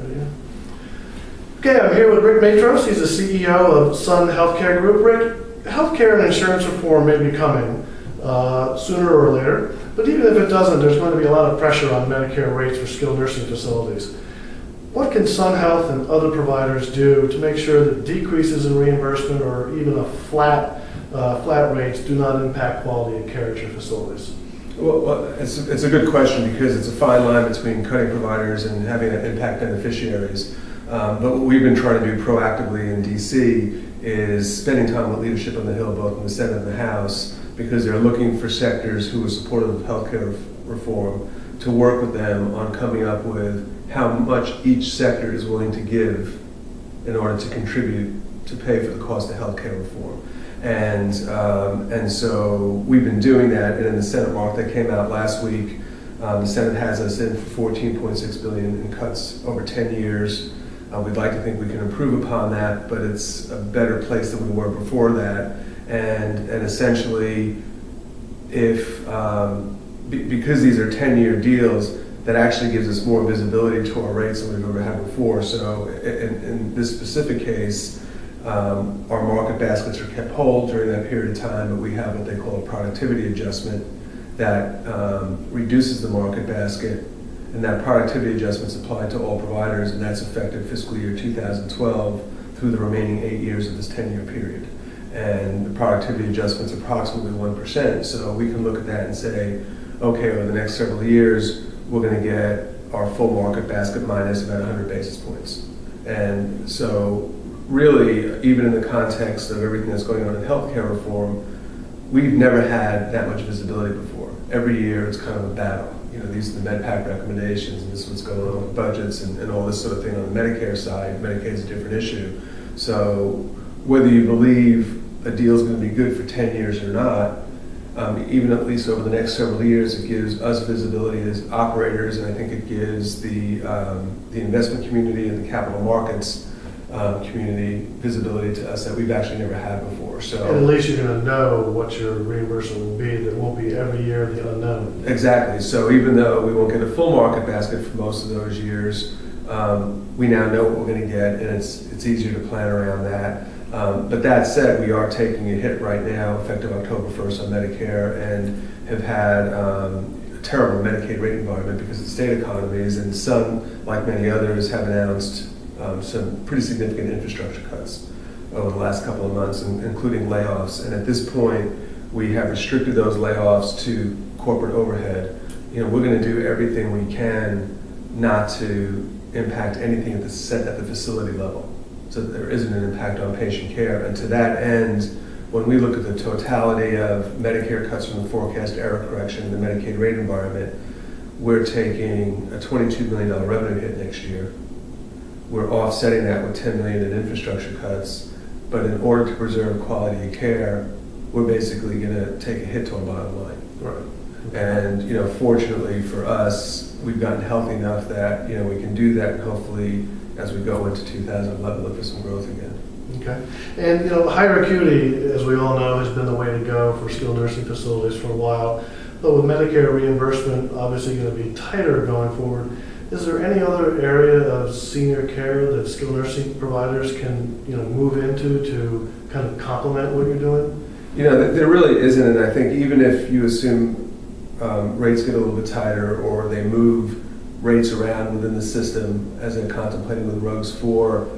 Okay, I'm here with Rick Matros. He's the CEO of Sun Healthcare Group. Rick, healthcare and insurance reform may be coming sooner or later, but even if it doesn't, there's going to be a lot of pressure on Medicare rates for skilled nursing facilities. What can Sun Health and other providers do to make sure that decreases in reimbursement or even a flat rates do not impact quality of care at your facilities? Well, it's a good question because it's a fine line between cutting providers and having an impact beneficiaries. But what we've been trying to do proactively in DC is spending time with leadership on the Hill, both in the Senate and the House, because they're looking for sectors who are supportive of healthcare reform to work with them on coming up with how much each sector is willing to give in order to contribute to pay for the cost of healthcare reform. And so we've been doing that, and in the Senate mark that came out last week, the Senate has us in for $14.6 billion in cuts over 10 years. We'd like to think we can improve upon that, but it's a better place than we were before that. And essentially, if because these are 10-year deals, that actually gives us more visibility to our rates than we've ever had before. So in this specific case, our market baskets are kept whole during that period of time, but we have what they call a productivity adjustment that reduces the market basket. And that productivity adjustment is applied to all providers, and that's effective fiscal year 2012 through the remaining 8 years of this 10-year period. And the productivity adjustment's approximately 1%. So we can look at that and say, okay, over the next several years, we're going to get our full market basket minus about 100 basis points. And so really, even in the context of everything that's going on in healthcare reform, we've never had that much visibility before. Every year, it's kind of a battle. You know, these are the MedPAC recommendations, and this is what's going on with budgets and all this sort of thing on the Medicare side. Medicaid's a different issue. So whether you believe a deal is going to be good for 10 years or not, even at least over the next several years, it gives us visibility as operators, and I think it gives the investment community and the capital markets community visibility to us that we've actually never had before. So, and at least you're going to know what your reimbursement will be. That won't be every year the unknown. Exactly. So even though we won't get a full market basket for most of those years, we now know what we're going to get, and it's easier to plan around that. But that said, we are taking a hit right now, effective October 1st on Medicare, and have had a terrible Medicaid rate environment because of the state economies, and some, like many others, have announced some pretty significant infrastructure cuts over the last couple of months, including layoffs. And at this point, we have restricted those layoffs to corporate overhead. You know, we're going to do everything we can not to impact anything at the facility level, so that there isn't an impact on patient care. And to that end, when we look at the totality of Medicare cuts from the forecast error correction in the Medicaid rate environment, we're taking a $22 million revenue hit next year. We're offsetting that with $10 million in infrastructure cuts, but in order to preserve quality of care, we're basically going to take a hit to our bottom line. Right. And you know, fortunately for us, we've gotten healthy enough that you know we can do that, and hopefully, as we go into 2011, look for some growth again. Okay. And you know, higher acuity, as we all know, has been the way to go for skilled nursing facilities for a while. But with Medicare reimbursement obviously going to be tighter going forward, is there any other area of senior care that skilled nursing providers can, you know, move into to kind of complement what you're doing? You know, there really isn't, and I think even if you assume rates get a little bit tighter or they move rates around within the system as they're contemplating with RUGs 4,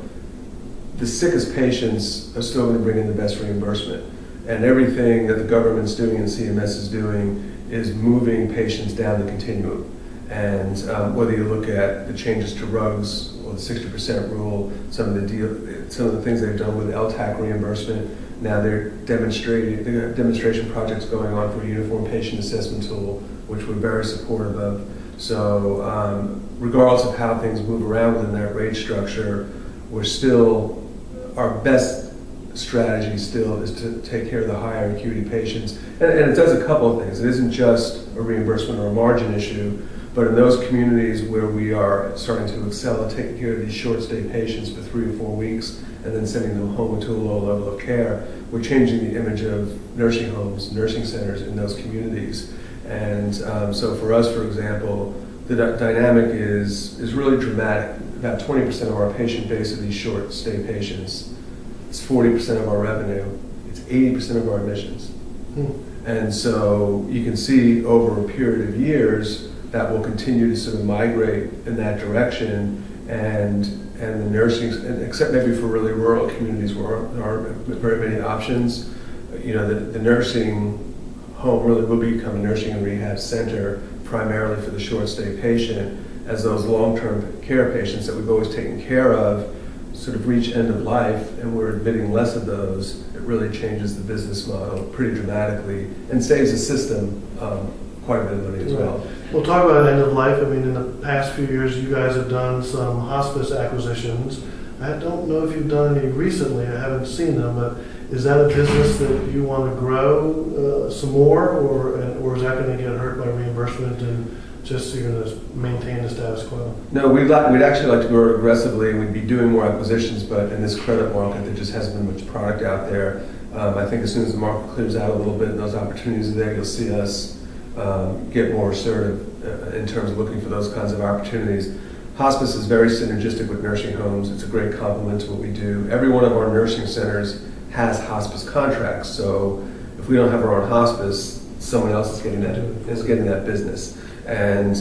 the sickest patients are still going to bring in the best reimbursement. And everything that the government's doing and CMS is doing is moving patients down the continuum. And whether you look at the changes to RUGs or the 60% rule, some of the things they've done with LTAC reimbursement, now they have demonstration projects going on for a uniform patient assessment tool, which we're very supportive of. So regardless of how things move around within that rate structure, we're still, our best strategy still is to take care of the higher acuity patients. And it does a couple of things. It isn't just a reimbursement or a margin issue, but in those communities where we are starting to excel at taking care of these short stay patients for 3 or 4 weeks and then sending them home to a low level of care, we're changing the image of nursing homes, nursing centers in those communities. And so for us, for example, the dynamic is really dramatic. about 20% of our patient base are these short stay patients. It's 40% of our revenue. It's 80% of our admissions. And so you can see over a period of years that will continue to sort of migrate in that direction, and the nursing, except maybe for really rural communities where there aren't very many options, you know, the nursing home really will become a nursing and rehab center primarily for the short stay patient, as those long-term care patients that we've always taken care of sort of reach end of life, and we're admitting less of those. It really changes the business model pretty dramatically and saves the system quite a bit of money as well. We'll talk about end of life. I mean, in the past few years, you guys have done some hospice acquisitions. I don't know if you've done any recently. I haven't seen them, but is that a business that you want to grow some more, or is that going to get hurt by reimbursement and just you're going to maintain the status quo? No, we'd actually like to grow it aggressively, and we'd be doing more acquisitions, but in this credit market, there just hasn't been much product out there. I think as soon as the market clears out a little bit and those opportunities are there, you'll see us get more assertive in terms of looking for those kinds of opportunities. Hospice is very synergistic with nursing homes. It's a great complement to what we do. Every one of our nursing centers has hospice contracts, so if we don't have our own hospice, someone else is getting that business. And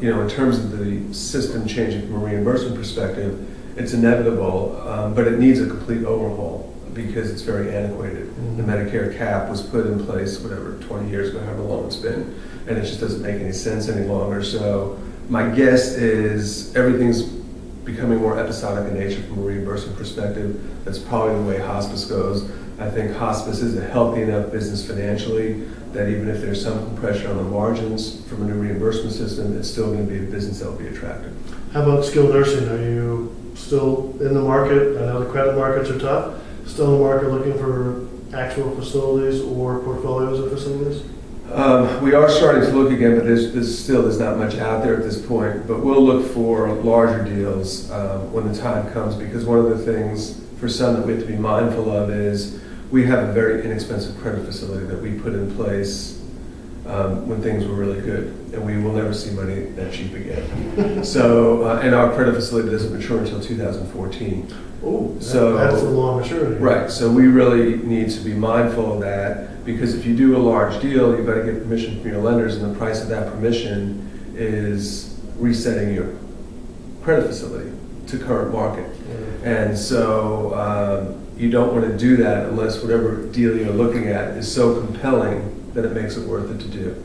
you know, in terms of the system changing from a reimbursement perspective, it's inevitable, but it needs a complete overhaul because it's very antiquated. The Medicare cap was put in place, whatever, 20 years ago, however long it's been, and it just doesn't make any sense any longer. So my guess is everything's becoming more episodic in nature from a reimbursement perspective. That's probably the way hospice goes. I think hospice is a healthy enough business financially that even if there's some compression on the margins from a new reimbursement system, it's still going to be a business that will be attractive. How about skilled nursing? Are you still in the market? I know the credit markets are tough. Still in the market looking for actual facilities or portfolios of facilities? We are starting to look again, but there's not much out there at this point. But we'll look for larger deals when the time comes, because one of the things for some that we have to be mindful of is we have a very inexpensive credit facility that we put in place when things were really good, and we will never see money that cheap again. So, and our credit facility doesn't mature until 2014. Oh, so that's a long maturity. Right. So we really need to be mindful of that, because if you do a large deal, you've got to get permission from your lenders, and the price of that permission is resetting your credit facility to current market. And so you don't want to do that unless whatever deal you're looking at is so compelling that it makes it worth it to do.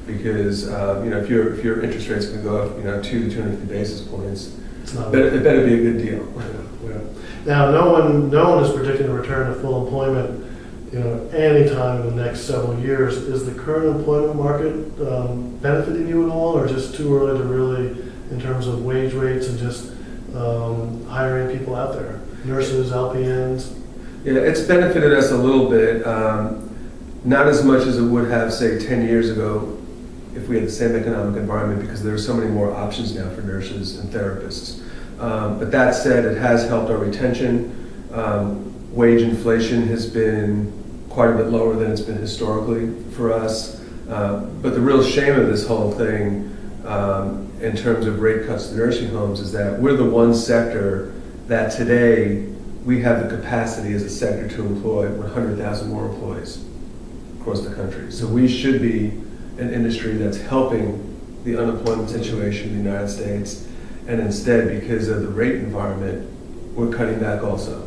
Because you know, if your interest rate's going to go up, you know, 200 to 250 basis points, it better be a good deal. Yeah. Now, no one is predicting a return to full employment, you know, anytime in the next several years. Is the current employment market benefiting you at all, or just too early to really, in terms of wage rates and just hiring people out there, nurses, LPNs? Yeah, it's benefited us a little bit, not as much as it would have, say, 10 years ago if we had the same economic environment, because there are so many more options now for nurses and therapists. But that said, it has helped our retention. Wage inflation has been quite a bit lower than it's been historically for us. But the real shame of this whole thing, in terms of rate cuts to nursing homes, is that we're the one sector that today we have the capacity as a sector to employ 100,000 more employees across the country. So we should be an industry that's helping the unemployment situation in the United States, and instead, because of the rate environment, we're cutting back also.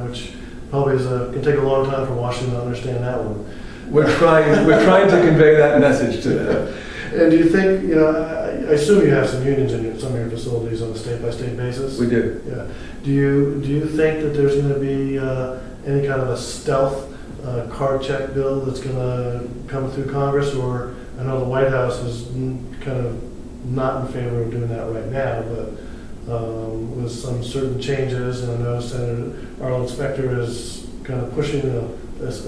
Which probably can take a long time for Washington to understand that one. We're trying to convey that message to them. And do you think, you know, I assume you have some unions in some of your facilities on a state-by-state basis? We do. Yeah. Do you think that there's going to be any kind of a stealth card check bill that's going to come through Congress? Or I know the White House is kind of not in favor of doing that right now, but with some certain changes, and I know Senator Arlen Specter is kind of pushing a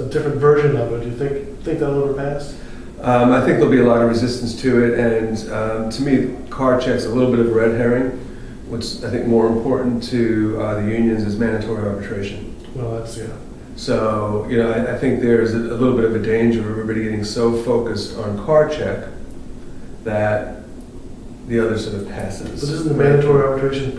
different version of it. Do you think that'll ever pass? I think there'll be a lot of resistance to it, and to me, card check's a little bit of a red herring. What's, I think, more important to the unions is mandatory arbitration. Well, that's, yeah. So, you know, I think there's a little bit of a danger of everybody getting so focused on card check that the other sort of passes. But isn't the mandatory arbitration